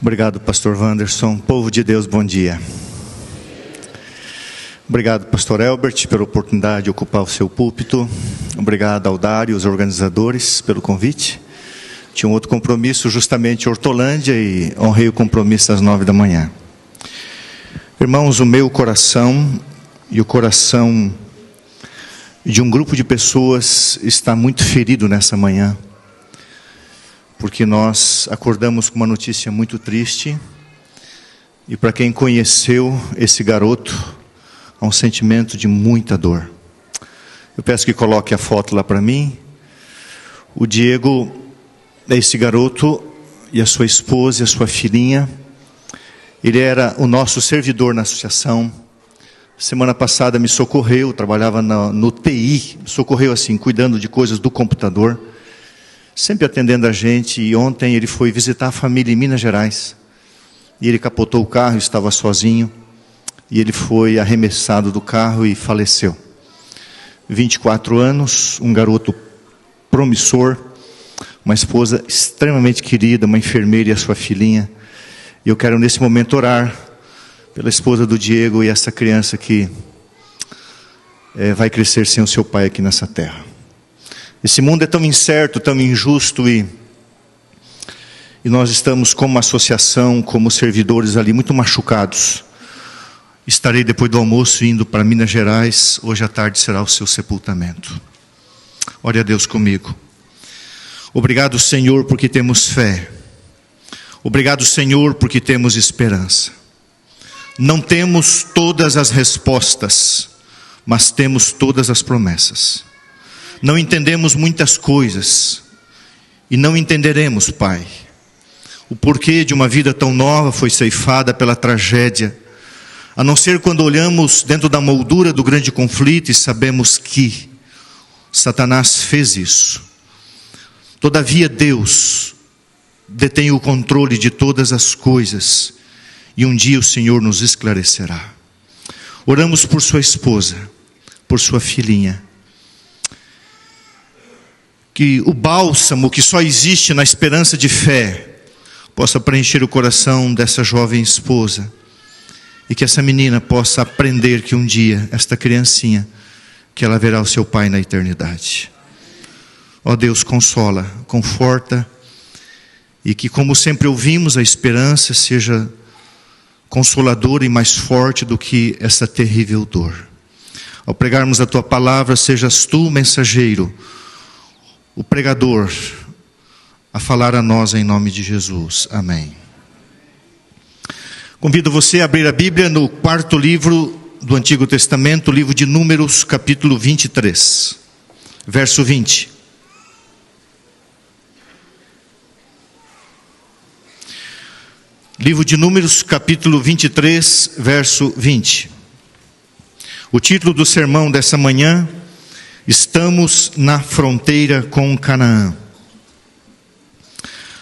Obrigado, pastor Wanderson. Povo de Deus, bom dia. Obrigado, pastor Elbert, pela oportunidade de ocupar o seu púlpito. Obrigado ao Dário e os organizadores pelo convite. Tinha um outro compromisso, justamente em Hortolândia, e honrei o compromisso às 9 da manhã. Irmãos, o meu coração e o coração de um grupo de pessoas está muito ferido nessa manhã, porque nós acordamos com uma notícia muito triste, e para quem conheceu esse garoto, há um sentimento de muita dor. Eu peço que coloque a foto lá para mim. O Diego é esse garoto, e a sua esposa e a sua filhinha. Ele era o nosso servidor na associação. Semana passada me socorreu, trabalhava no TI, socorreu assim, cuidando de coisas do computador, sempre atendendo a gente. E ontem ele foi visitar a família em Minas Gerais, e ele capotou o carro, estava sozinho, e ele foi arremessado do carro e faleceu. 24 anos, um garoto promissor, uma esposa extremamente querida, uma enfermeira e a sua filhinha. E eu quero nesse momento orar pela esposa do Diego e essa criança que vai crescer sem o seu pai aqui nessa terra. Esse mundo é tão incerto, tão injusto, e nós estamos como associação, como servidores ali, muito machucados. Estarei depois do almoço indo para Minas Gerais, hoje à tarde será o seu sepultamento. Ore a Deus comigo. Obrigado, Senhor, porque temos fé. Obrigado, Senhor, porque temos esperança. Não temos todas as respostas, mas temos todas as promessas. Não entendemos muitas coisas, e não entenderemos, Pai, o porquê de uma vida tão nova foi ceifada pela tragédia, a não ser quando olhamos dentro da moldura do grande conflito e sabemos que Satanás fez isso. Todavia Deus detém o controle de todas as coisas, e um dia o Senhor nos esclarecerá. Oramos por sua esposa, por sua filhinha, que o bálsamo que só existe na esperança de fé possa preencher o coração dessa jovem esposa, e que essa menina possa aprender que um dia, esta criancinha, que ela verá o seu pai na eternidade. Ó Deus, consola, conforta, e que, como sempre ouvimos, a esperança seja consoladora e mais forte do que essa terrível dor. Ao pregarmos a Tua palavra, sejas Tu o mensageiro, o pregador, a falar a nós em nome de Jesus. Amém. Convido você a abrir a Bíblia no 4º livro do Antigo Testamento, livro de Números, capítulo 23, verso 20. Livro de Números, capítulo 23, verso 20. O título do sermão dessa manhã: Estamos na fronteira com Canaã.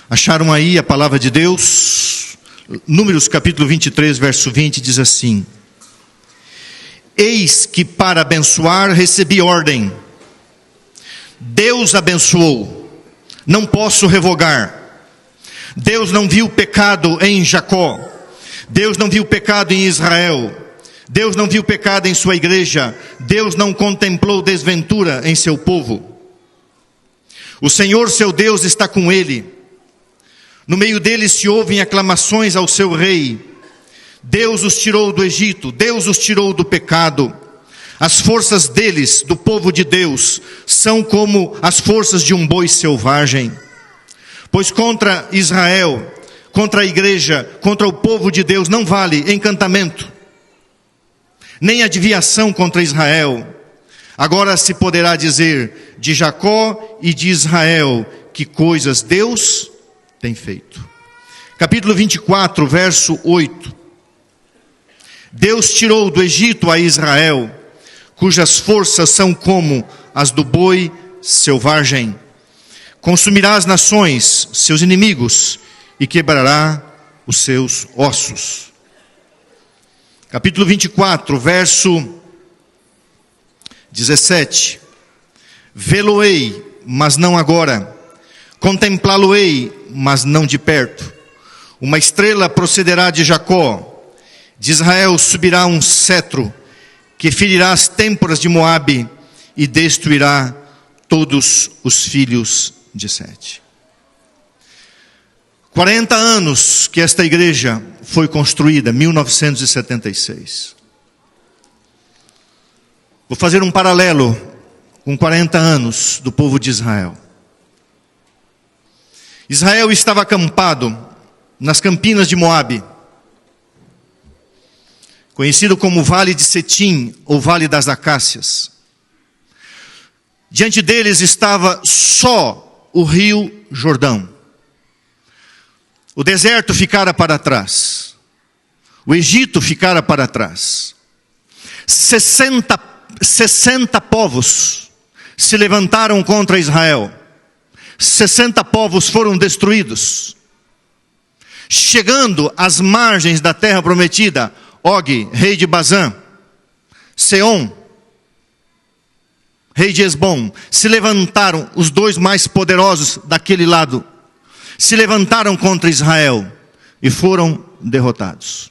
Acharam aí a palavra de Deus? Números capítulo 23, verso 20 diz assim: Eis que para abençoar recebi ordem. Deus abençoou, não posso revogar. Deus não viu pecado em Jacó. Deus não viu pecado em Israel. Deus não viu pecado em sua igreja. Deus não contemplou desventura em seu povo. O Senhor seu Deus está com ele. No meio deles se ouvem aclamações ao seu rei. Deus os tirou do Egito. Deus os tirou do pecado. As forças deles, do povo de Deus, são como as forças de um boi selvagem. Pois contra Israel, contra a igreja, contra o povo de Deus, não vale encantamento, nem adivinhação contra Israel. Agora se poderá dizer de Jacó e de Israel, que coisas Deus tem feito. Capítulo 24, verso 8. Deus tirou do Egito a Israel, cujas forças são como as do boi selvagem. Consumirá as nações, seus inimigos, e quebrará os seus ossos. Capítulo 24, verso 17. Vê-lo-ei, mas não agora. Contemplá-lo-ei, mas não de perto. Uma estrela procederá de Jacó, de Israel subirá um cetro, que ferirá as têmporas de Moabe e destruirá todos os filhos de Sete. 40 anos que esta igreja foi construída, 1976. Vou fazer um paralelo com 40 anos do povo de Israel. Israel estava acampado nas campinas de Moabe, conhecido como Vale de Setim, ou Vale das Acácias. Diante deles estava só o rio Jordão. O deserto ficara para trás. O Egito ficara para trás. 60 povos se levantaram contra Israel. 60 povos foram destruídos. Chegando às margens da terra prometida, Og, rei de Bazã, Seom, rei de Esbom, se levantaram, os dois mais poderosos daquele lado, se levantaram contra Israel e foram derrotados.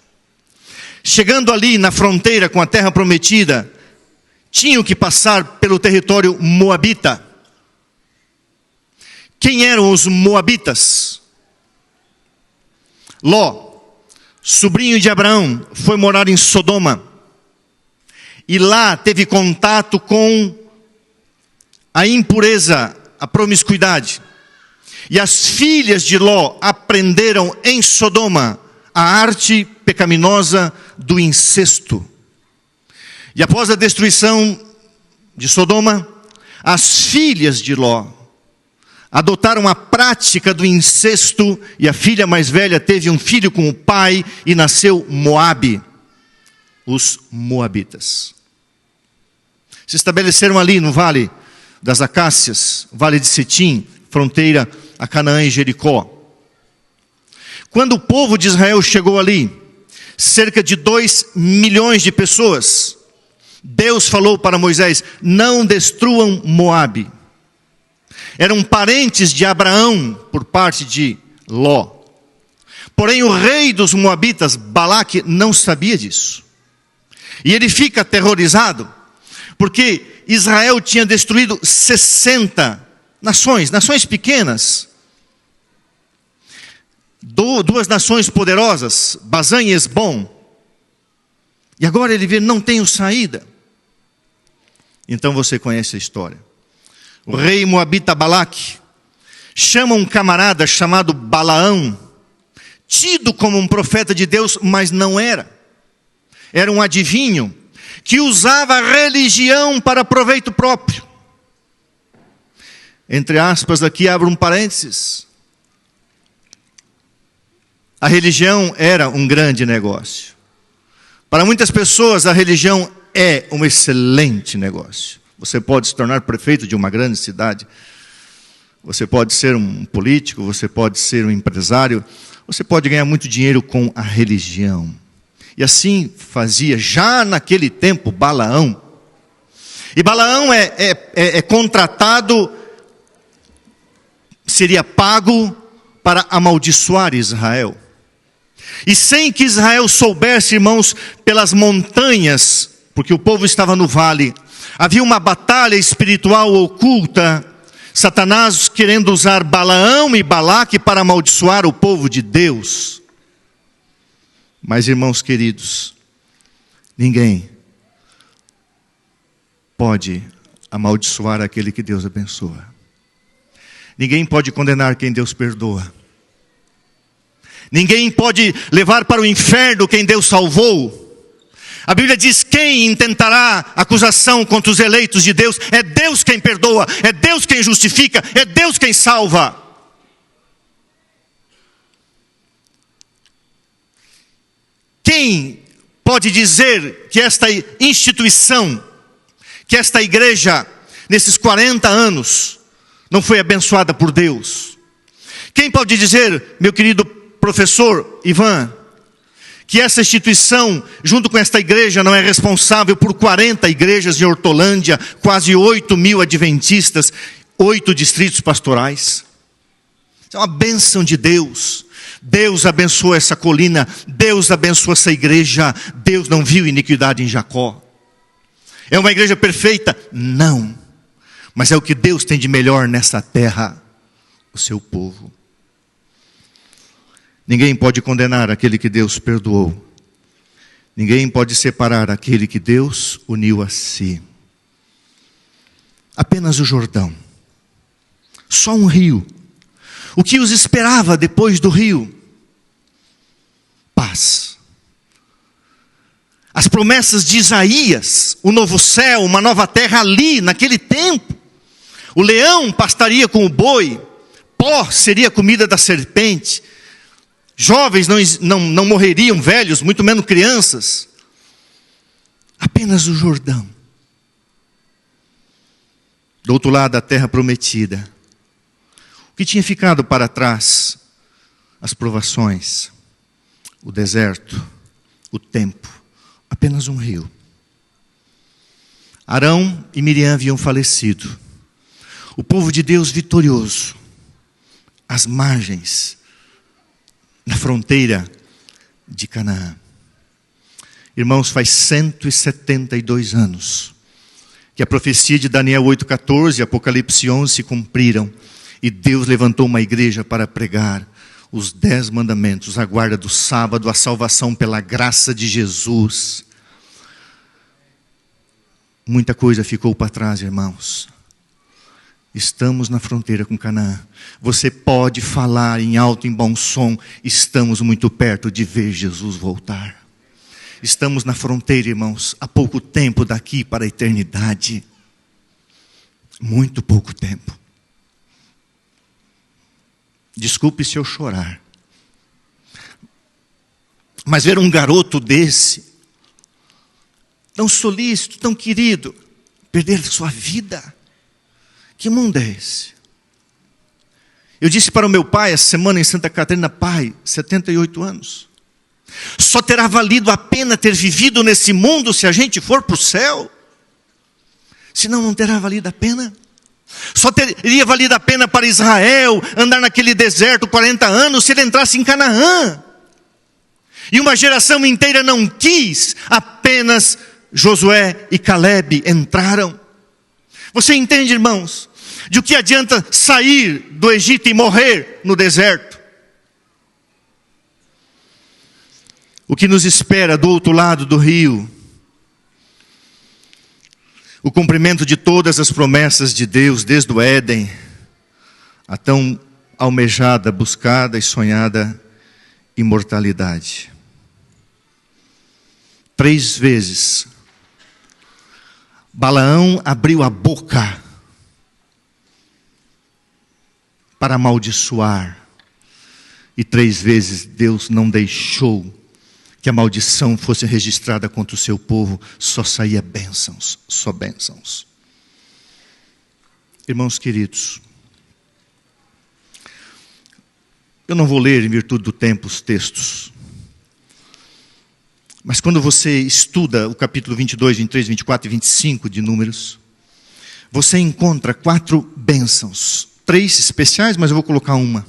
Chegando ali na fronteira com a terra prometida, tinham que passar pelo território moabita. Quem eram os moabitas? Ló, sobrinho de Abraão, foi morar em Sodoma. E lá teve contato com a impureza, a promiscuidade. E as filhas de Ló aprenderam em Sodoma a arte pecaminosa do incesto. E após a destruição de Sodoma, as filhas de Ló adotaram a prática do incesto, e a filha mais velha teve um filho com o pai, e nasceu Moabe, os moabitas. Se estabeleceram ali no Vale das Acácias, Vale de Setim, fronteira a Canaã e Jericó. Quando o povo de Israel chegou ali, cerca de 2 milhões de pessoas, Deus falou para Moisés: não destruam Moabe. Eram parentes de Abraão por parte de Ló. Porém o rei dos moabitas, Balaque, não sabia disso. E ele fica aterrorizado, porque Israel tinha destruído 60 nações pequenas. 2 nações poderosas, Bazã e Esbom. E agora ele vê, não tenho saída. Então você conhece a história. O rei moabita Balaque chama um camarada chamado Balaão, tido como um profeta de Deus, mas não era. Era um adivinho que usava a religião para proveito próprio. Entre aspas, aqui abro um parênteses. A religião era um grande negócio. Para muitas pessoas, a religião é um excelente negócio. Você pode se tornar prefeito de uma grande cidade. Você pode ser um político, você pode ser um empresário. Você pode ganhar muito dinheiro com a religião. E assim fazia já naquele tempo Balaão. E Balaão é contratado, seria pago para amaldiçoar Israel. E sem que Israel soubesse, irmãos, pelas montanhas, porque o povo estava no vale, havia uma batalha espiritual oculta, Satanás querendo usar Balaão e Balaque para amaldiçoar o povo de Deus. Mas, irmãos queridos, ninguém pode amaldiçoar aquele que Deus abençoa. Ninguém pode condenar quem Deus perdoa. Ninguém pode levar para o inferno quem Deus salvou. A Bíblia diz: quem intentará acusação contra os eleitos de Deus? É Deus quem perdoa, é Deus quem justifica, é Deus quem salva. Quem pode dizer que esta instituição, que esta igreja, nesses 40 anos, não foi abençoada por Deus? Quem pode dizer, meu querido professor Ivan, que essa instituição, junto com esta igreja, não é responsável por 40 igrejas em Hortolândia, quase 8.000 adventistas, 8 distritos pastorais? Isso é uma bênção de Deus. Deus abençoou essa colina, Deus abençoou essa igreja, Deus não viu iniquidade em Jacó. É uma igreja perfeita? Não. Mas é o que Deus tem de melhor nessa terra, o seu povo. Ninguém pode condenar aquele que Deus perdoou. Ninguém pode separar aquele que Deus uniu a si. Apenas o Jordão. Só um rio. O que os esperava depois do rio? Paz. As promessas de Isaías, o novo céu, uma nova terra ali, naquele tempo. O leão pastaria com o boi, pó seria comida da serpente. Jovens não morreriam, velhos, muito menos crianças. Apenas o Jordão. Do outro lado da terra prometida. O que tinha ficado para trás? As provações, o deserto, o tempo. Apenas um rio. Arão e Miriam haviam falecido. O povo de Deus vitorioso. Às margens, na fronteira de Canaã. Irmãos, faz 172 anos que a profecia de Daniel 8,14 e Apocalipse 11 se cumpriram. E Deus levantou uma igreja para pregar os 10 mandamentos, a guarda do sábado, a salvação pela graça de Jesus. Muita coisa ficou para trás, irmãos. Estamos na fronteira com Canaã. Você pode falar em alto, em bom som. Estamos muito perto de ver Jesus voltar. Estamos na fronteira, irmãos, há pouco tempo daqui para a eternidade. Muito pouco tempo. Desculpe se eu chorar. Mas ver um garoto desse, tão solícito, tão querido, perder sua vida. Que mundo é esse? Eu disse para o meu pai essa semana em Santa Catarina, pai, 78 anos. Só terá valido a pena ter vivido nesse mundo se a gente for para o céu. Senão não terá valido a pena. Só teria valido a pena para Israel andar naquele deserto 40 anos se ele entrasse em Canaã. E uma geração inteira não quis, apenas Josué e Caleb entraram. Você entende, irmãos, de o que adianta sair do Egito e morrer no deserto? O que nos espera do outro lado do rio? O cumprimento de todas as promessas de Deus, desde o Éden, a tão almejada, buscada e sonhada imortalidade. 3 vezes, Balaão abriu a boca para amaldiçoar. E 3 vezes Deus não deixou que a maldição fosse registrada contra o seu povo. Só saía bênçãos, só bênçãos. Irmãos queridos, eu não vou ler em virtude do tempo os textos. Mas quando você estuda o capítulo 22, 23, 24 e 25 de Números, você encontra 4 bênçãos. 3 especiais, mas eu vou colocar uma.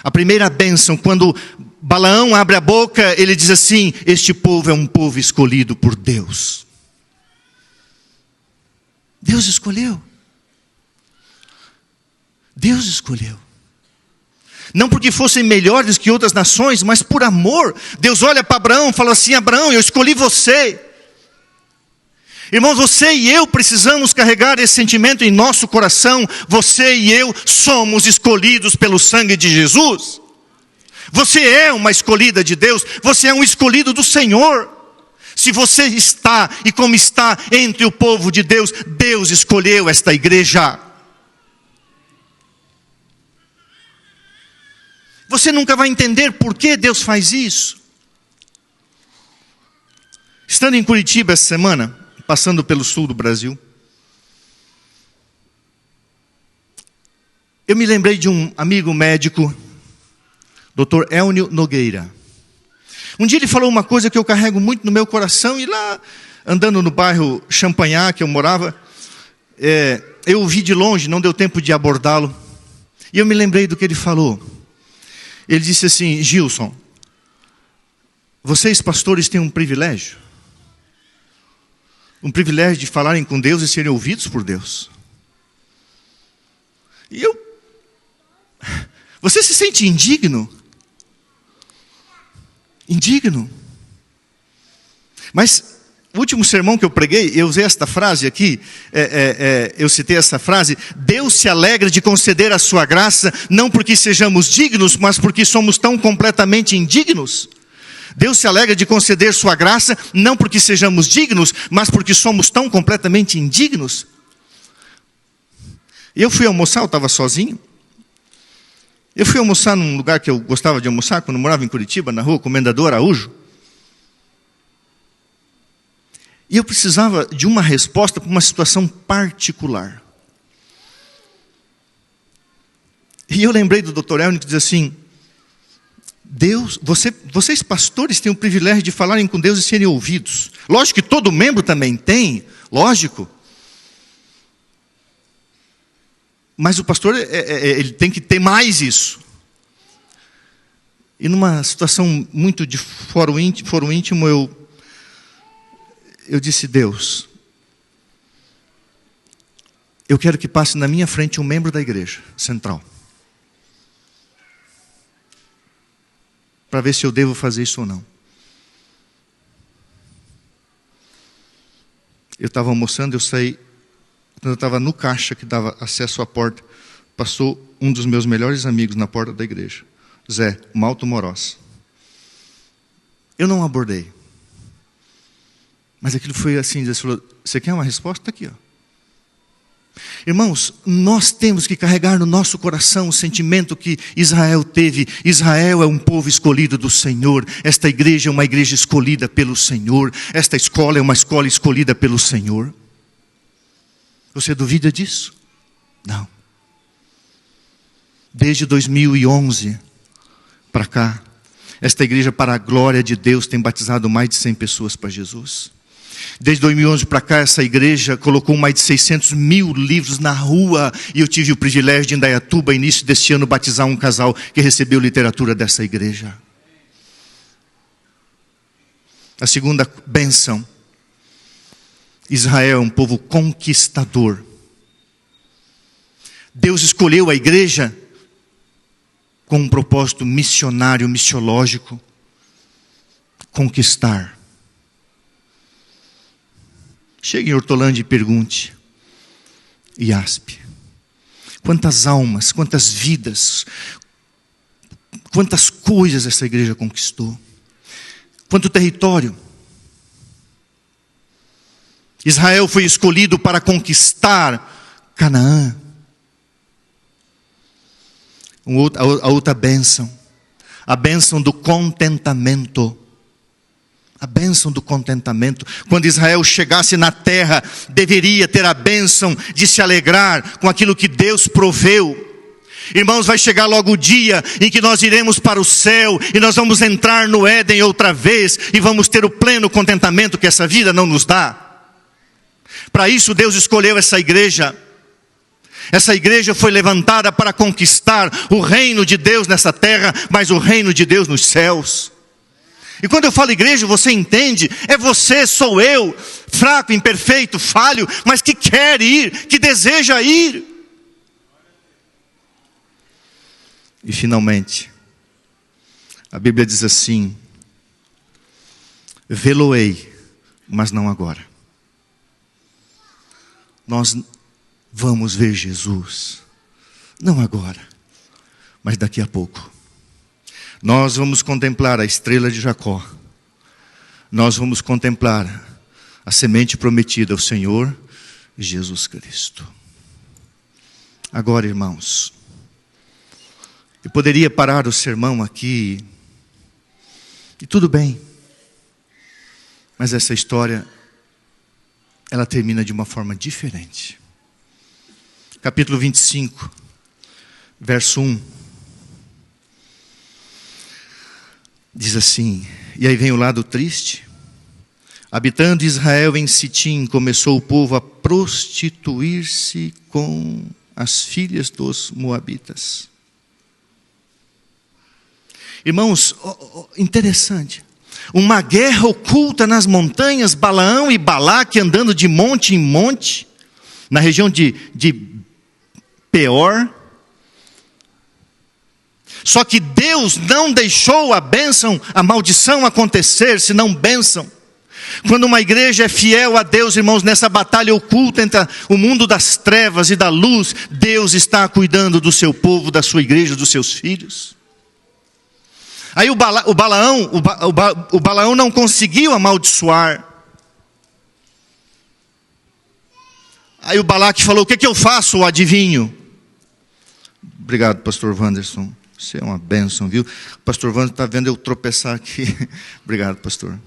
A primeira bênção, quando Balaão abre a boca, ele diz assim: este povo é um povo escolhido por Deus. Deus escolheu. Deus escolheu. Não porque fossem melhores que outras nações, mas por amor. Deus olha para Abraão e fala assim: Abraão, eu escolhi você. Irmãos, você e eu precisamos carregar esse sentimento em nosso coração. Você e eu somos escolhidos pelo sangue de Jesus. Você é uma escolhida de Deus. Você é um escolhido do Senhor. Se você está e como está entre o povo de Deus, Deus escolheu esta igreja. Você nunca vai entender por que Deus faz isso. Estando em Curitiba essa semana, passando pelo sul do Brasil, eu me lembrei de um amigo médico, Dr. Elnio Nogueira. Um dia ele falou uma coisa que eu carrego muito no meu coração, e lá, andando no bairro Champanhar, que eu morava, eu o vi de longe, não deu tempo de abordá-lo, e eu me lembrei do que ele falou. Ele disse assim: Gilson, vocês pastores têm um privilégio de falarem com Deus e serem ouvidos por Deus. E você se sente indigno? Indigno. Mas o último sermão que eu preguei, eu usei esta frase aqui, eu citei essa frase: Deus se alegra de conceder a sua graça, não porque sejamos dignos, mas porque somos tão completamente indignos. Deus se alegra de conceder sua graça, não porque sejamos dignos, mas porque somos tão completamente indignos. Eu fui almoçar, eu estava sozinho. Eu fui almoçar num lugar que eu gostava de almoçar, quando eu morava em Curitiba, na rua Comendador Araújo. E eu precisava de uma resposta para uma situação particular. E eu lembrei do Dr. Elni que diz assim: Deus, vocês pastores têm o privilégio de falarem com Deus e serem ouvidos. Lógico que todo membro também tem, lógico. Mas o pastor, ele tem que ter mais isso. E numa situação muito de fórum íntimo, eu disse: Deus, eu quero que passe na minha frente um membro da igreja central, para ver se eu devo fazer isso ou não. Eu estava almoçando, eu saí. Quando eu estava no caixa que dava acesso à porta, passou um dos meus melhores amigos na porta da igreja, Zé Malto Moroz. Eu não abordei. Mas aquilo foi assim: Deus falou: você quer uma resposta? Está aqui, ó. Irmãos, nós temos que carregar no nosso coração o sentimento que Israel teve. Israel é um povo escolhido do Senhor. Esta igreja é uma igreja escolhida pelo Senhor. Esta escola é uma escola escolhida pelo Senhor. Você duvida disso? Não. Desde 2011 para cá, esta igreja, para a glória de Deus, tem batizado mais de 100 pessoas para Jesus. Desde 2011 para cá, essa igreja colocou mais de 600 mil livros na rua. E eu tive o privilégio de, em Indaiatuba, início deste ano, batizar um casal que recebeu literatura dessa igreja. A segunda bênção: Israel é um povo conquistador. Deus escolheu a igreja com um propósito missionário, missiológico: conquistar. Chegue em Hortolândia e pergunte: IASP, quantas almas, quantas vidas, quantas coisas essa igreja conquistou? Quanto território? Israel foi escolhido para conquistar Canaã. A outra bênção, a bênção do contentamento. A bênção do contentamento. Quando Israel chegasse na terra, deveria ter a bênção de se alegrar com aquilo que Deus proveu. Irmãos, vai chegar logo o dia em que nós iremos para o céu e nós vamos entrar no Éden outra vez e vamos ter o pleno contentamento que essa vida não nos dá. Para isso Deus escolheu essa igreja. Essa igreja foi levantada para conquistar o reino de Deus nessa terra, mas o reino de Deus nos céus. E quando eu falo igreja, você entende? É você, sou eu, fraco, imperfeito, falho, mas que quer ir, que deseja ir. E finalmente, a Bíblia diz assim: vê-lo-ei, mas não agora. Nós vamos ver Jesus, não agora, mas daqui a pouco. Nós vamos contemplar a estrela de Jacó. Nós vamos contemplar a semente prometida ao Senhor Jesus Cristo. Agora, irmãos, eu poderia parar o sermão aqui, e tudo bem, mas essa história, ela termina de uma forma diferente. Capítulo 25, verso 1. Diz assim: e aí vem o lado triste. Habitando Israel em Sitim, começou o povo a prostituir-se com as filhas dos moabitas. Irmãos, interessante. Uma guerra oculta nas montanhas, Balaão e Balaque andando de monte em monte, na região de Peor. Só que Deus não deixou a bênção, a maldição acontecer, senão bênção. Quando uma igreja é fiel a Deus, irmãos, nessa batalha oculta entre o mundo das trevas e da luz, Deus está cuidando do seu povo, da sua igreja, dos seus filhos. Aí o Balaão não conseguiu amaldiçoar. Aí o Balaque falou: o que eu faço, o adivinho? Obrigado, pastor Wanderson. Você é uma bênção, viu? O pastor Wanderson está vendo eu tropeçar aqui. Obrigado, pastor.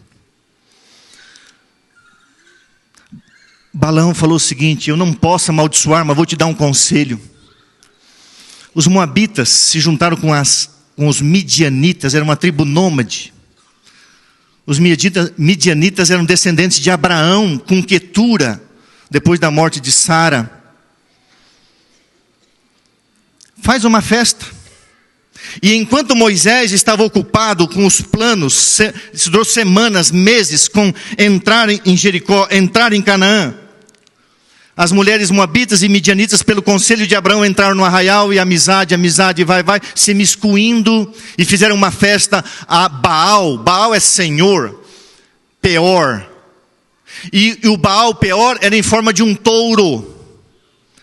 Balaão falou o seguinte: eu não posso amaldiçoar, mas vou te dar um conselho. Os moabitas se juntaram com os midianitas, era uma tribo nômade. Os midianitas eram descendentes de Abraão, com Quetura, depois da morte de Sara. Faz uma festa. E enquanto Moisés estava ocupado com os planos, durou semanas, meses, com entrar em Jericó, entrar em Canaã, as mulheres moabitas e midianitas, pelo conselho de Abraão, entraram no arraial, e amizade, vai, se miscuindo, e fizeram uma festa a Baal. Baal é Senhor, Peor. E o Baal Peor era em forma de um touro,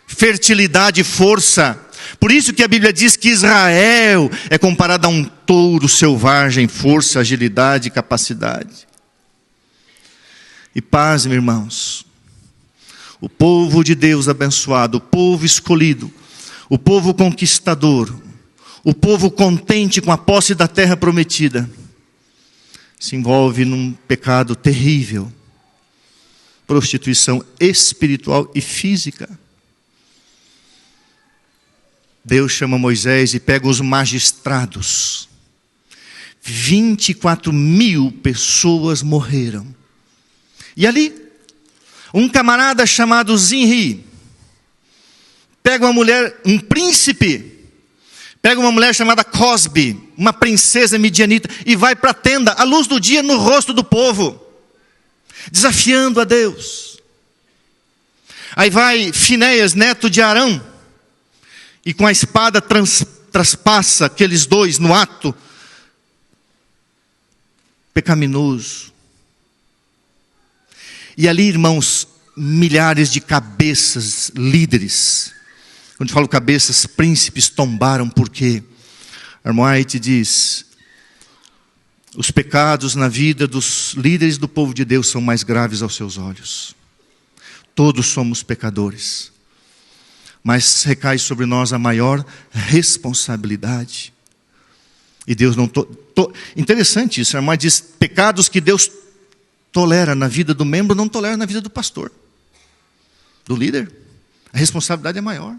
fertilidade e força. Por isso que a Bíblia diz que Israel é comparado a um touro selvagem, força, agilidade e capacidade. E paz, meus irmãos, o povo de Deus abençoado, o povo escolhido, o povo conquistador, o povo contente com a posse da terra prometida, se envolve num pecado terrível, prostituição espiritual e física. Deus chama Moisés e pega os magistrados. 24.000 pessoas morreram. E ali, um camarada chamado Zinri pega uma mulher, um príncipe, pega uma mulher chamada Cosbi, uma princesa midianita, e vai para a tenda, à luz do dia, no rosto do povo, desafiando a Deus. Aí vai Finéias, neto de Arão, e com a espada traspassa aqueles dois no ato pecaminoso. E ali, irmãos, milhares de cabeças, líderes, quando eu falo cabeças, príncipes tombaram, porque Ellen White diz: os pecados na vida dos líderes do povo de Deus são mais graves aos seus olhos. Todos somos pecadores, mas recai sobre nós a maior responsabilidade. E Deus não... Interessante isso, a irmã diz: pecados que Deus tolera na vida do membro, não tolera na vida do pastor, do líder. A responsabilidade é maior.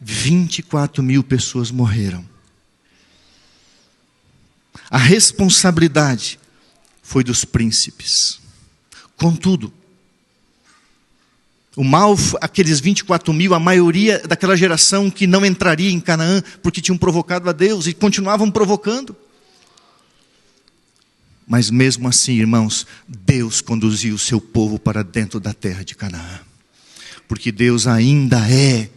24.000 pessoas morreram. A responsabilidade foi dos príncipes. Contudo, o mal, aqueles 24.000, a maioria daquela geração que não entraria em Canaã, porque tinham provocado a Deus e continuavam provocando. Mas mesmo assim, irmãos, Deus conduziu o seu povo para dentro da terra de Canaã. Porque Deus ainda é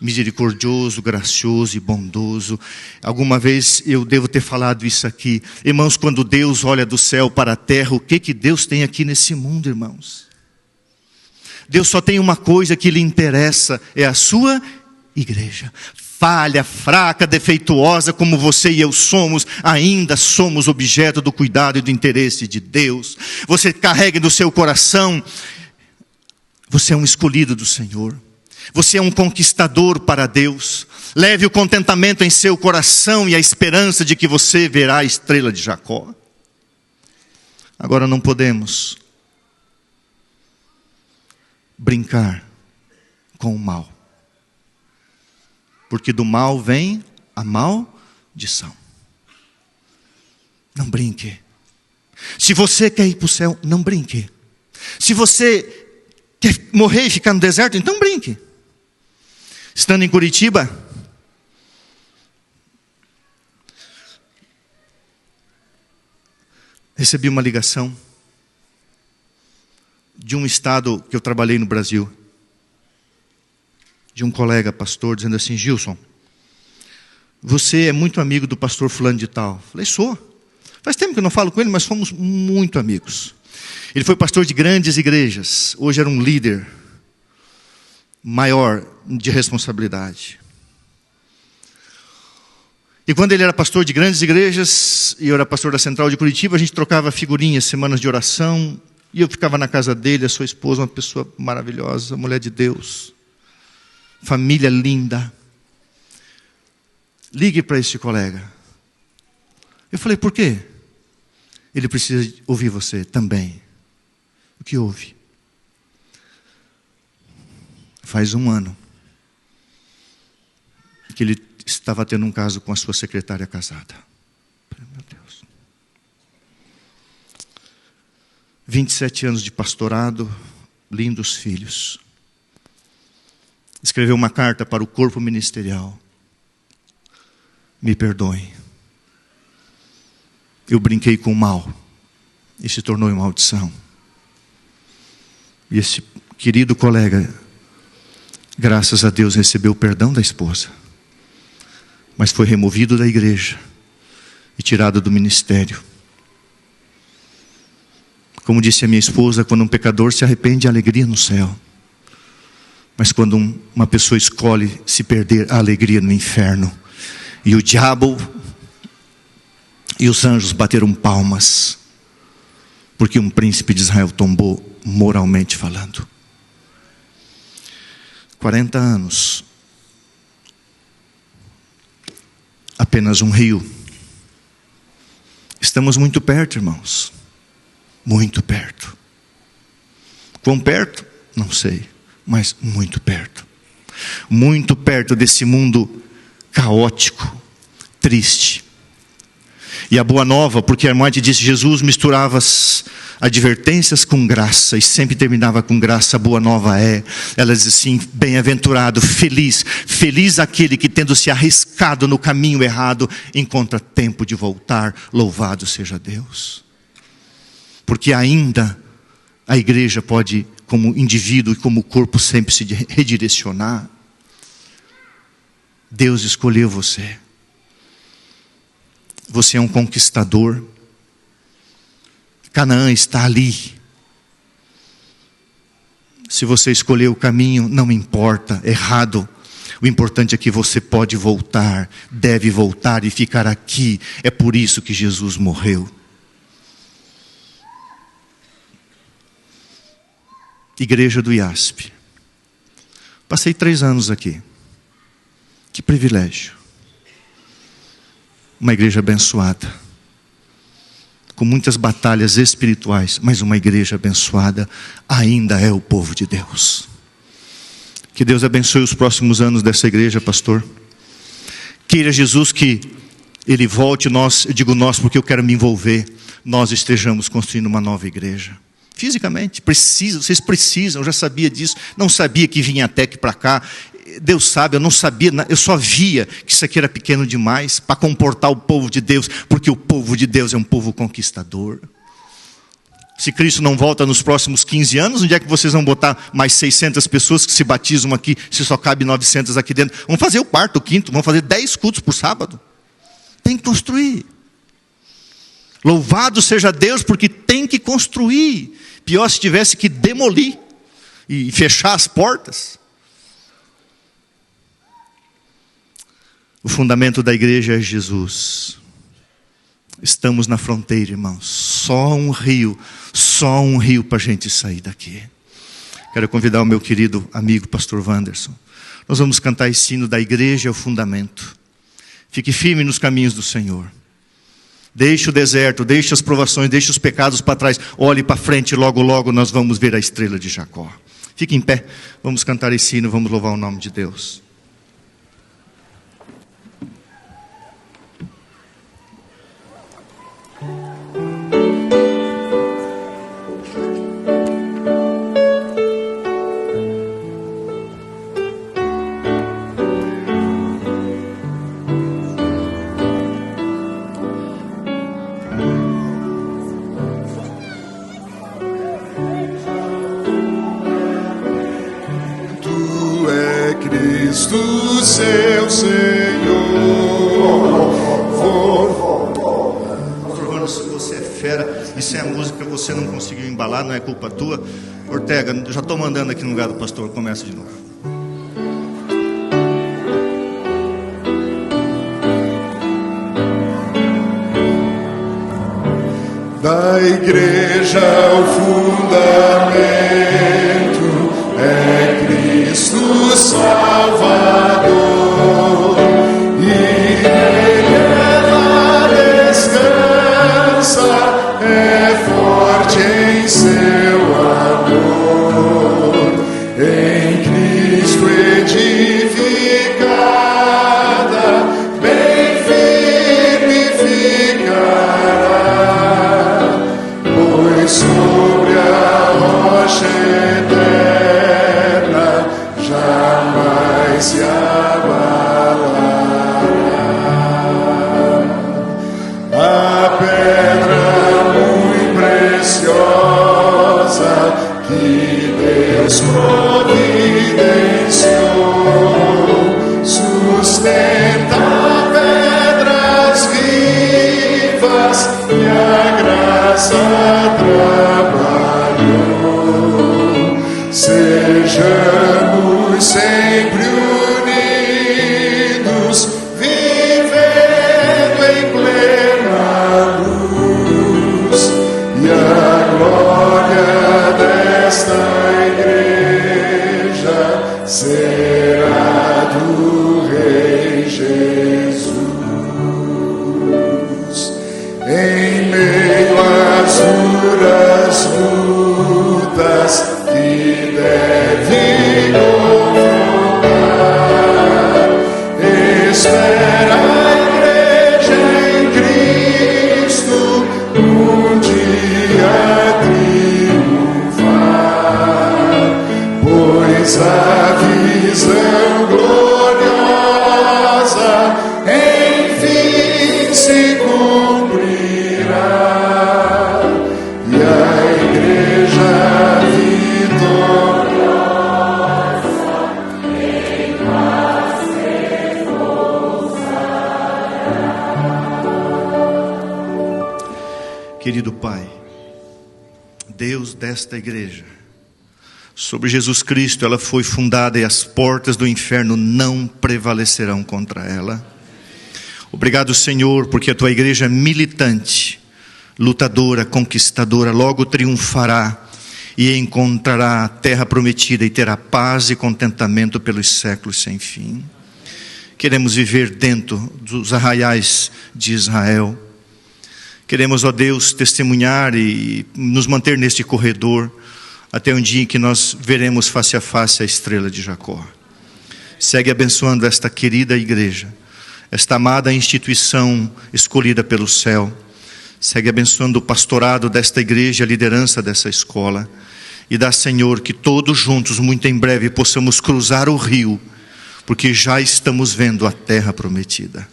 misericordioso, gracioso e bondoso. Alguma vez eu devo ter falado isso aqui. Irmãos, quando Deus olha do céu para a terra, o que Deus tem aqui nesse mundo, irmãos? Deus só tem uma coisa que lhe interessa, é a sua igreja. Falha, fraca, defeituosa como você e eu somos, ainda somos objeto do cuidado e do interesse de Deus. Você carrega no seu coração, você é um escolhido do Senhor. Você é um conquistador para Deus. Leve o contentamento em seu coração e a esperança de que você verá a estrela de Jacó. Agora não podemos brincar com o mal, porque do mal vem a maldição. Não brinque. Se você quer ir para o céu, não brinque. Se você quer morrer e ficar no deserto, então brinque. Estando em Curitiba, recebi uma ligação de um estado que eu trabalhei no Brasil, de um colega pastor, dizendo assim: Gilson, você é muito amigo do pastor fulano de tal. Falei, sou. Faz tempo que eu não falo com ele, mas fomos muito amigos. Ele foi pastor de grandes igrejas. Hoje era um líder maior de responsabilidade. E quando ele era pastor de grandes igrejas, e eu era pastor da Central de Curitiba, a gente trocava figurinhas, semanas de oração, e eu ficava na casa dele, a sua esposa, uma pessoa maravilhosa, mulher de Deus, família linda. Ligue para esse colega. Eu falei, por quê? Ele precisa ouvir você também. O que houve? Faz 1 ano que ele estava tendo um caso com a sua secretária casada. Meu Deus. 27 anos de pastorado, lindos filhos. Escreveu uma carta para o corpo ministerial. Me perdoem. Eu brinquei com o mal e se tornou em maldição. E esse querido colega, graças a Deus, recebeu o perdão da esposa, mas foi removido da igreja e tirado do ministério. Como disse a minha esposa, quando um pecador se arrepende, há alegria no céu. Mas quando uma pessoa escolhe se perder, há alegria no inferno. E o diabo e os anjos bateram palmas, porque um príncipe de Israel tombou, moralmente falando. 40 anos. Apenas um rio. Estamos muito perto, irmãos. Muito perto. Quão perto? Não sei, mas muito perto. Muito perto desse mundo caótico, triste. E a boa nova, porque a irmã disse, Jesus misturava as advertências com graça, e sempre terminava com graça. A boa nova ela diz assim, bem-aventurado, feliz, feliz aquele que, tendo se arriscado no caminho errado, encontra tempo de voltar. Louvado seja Deus. Porque ainda a igreja pode, como indivíduo e como corpo, sempre se redirecionar. Deus escolheu você. Você é um conquistador. Canaã está ali. Se você escolher o caminho, não importa, errado. O importante é que você pode voltar, deve voltar e ficar aqui. É por isso que Jesus morreu. Igreja do IASP. Passei 3 anos aqui. Que privilégio. Uma igreja abençoada, com muitas batalhas espirituais, mas uma igreja abençoada ainda é o povo de Deus. Que Deus abençoe os próximos anos dessa igreja, pastor. Queira Jesus que Ele volte, nós, eu digo nós porque eu quero me envolver, nós estejamos construindo uma nova igreja. Fisicamente, vocês precisam, eu já sabia disso, não sabia que vinha até aqui para cá. Deus sabe, eu não sabia, eu só via que isso aqui era pequeno demais para comportar o povo de Deus, porque o povo de Deus é um povo conquistador. Se Cristo não volta nos próximos 15 anos, onde é que vocês vão botar mais 600 pessoas que se batizam aqui, se só cabe 900 aqui dentro? Vamos fazer o 4º, o 5º, vamos fazer 10 cultos por sábado. Tem que construir. Louvado seja Deus, porque tem que construir. Pior se tivesse que demolir e fechar as portas. O fundamento da igreja é Jesus. Estamos na fronteira, irmãos. Só um rio para a gente sair daqui. Quero convidar o meu querido amigo pastor Wanderson. Nós vamos cantar esse hino da igreja é o fundamento. Fique firme nos caminhos do Senhor. Deixe o deserto, deixe as provações, deixe os pecados para trás. Olhe para frente, logo, logo nós vamos ver a estrela de Jacó. Fique em pé, vamos cantar esse hino, vamos louvar o nome de Deus. E sem a música você não conseguiu embalar, não é culpa tua. Ortega, já estou mandando aqui no lugar do pastor, começa de novo. Da igreja o fundamento é Cristo Salvador, e nele ela descansa, é forte em seu amor, em Cristo edificada, bem firme ficará, pois sobre a rocha eterna jamais se abalará. A pedra muito preciosa que Deus providenciou sustenta pedras vivas e a graça trabalhou. Sejamos sempre unidos, vivendo em plena luz, e a glória desta igreja será do Rei Jesus. Em meio às duras lutas que deve confrontar, espera a igreja em Cristo um dia triunfar, pois a visão gloriosa enfim se cumprirá, e a igreja vitoriosa em paz repousará. Querido Pai, Deus desta igreja, sobre Jesus Cristo ela foi fundada e as portas do inferno não prevalecerão contra ela. Obrigado, Senhor, porque a tua igreja militante, lutadora, conquistadora, logo triunfará e encontrará a terra prometida e terá paz e contentamento pelos séculos sem fim. Queremos viver dentro dos arraiais de Israel. Queremos, ó Deus, testemunhar e nos manter neste corredor até um dia em que nós veremos face a face a estrela de Jacó. Segue abençoando esta querida igreja, esta amada instituição escolhida pelo céu. Segue abençoando o pastorado desta igreja, a liderança dessa escola. E dá, Senhor, que todos juntos, muito em breve, possamos cruzar o rio, porque já estamos vendo a terra prometida.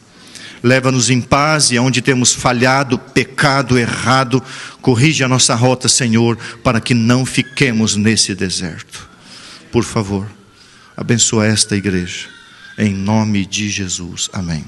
Leva-nos em paz, e onde temos falhado, pecado, errado, corrige a nossa rota, Senhor, para que não fiquemos nesse deserto. Por favor, abençoa esta igreja, em nome de Jesus. Amém.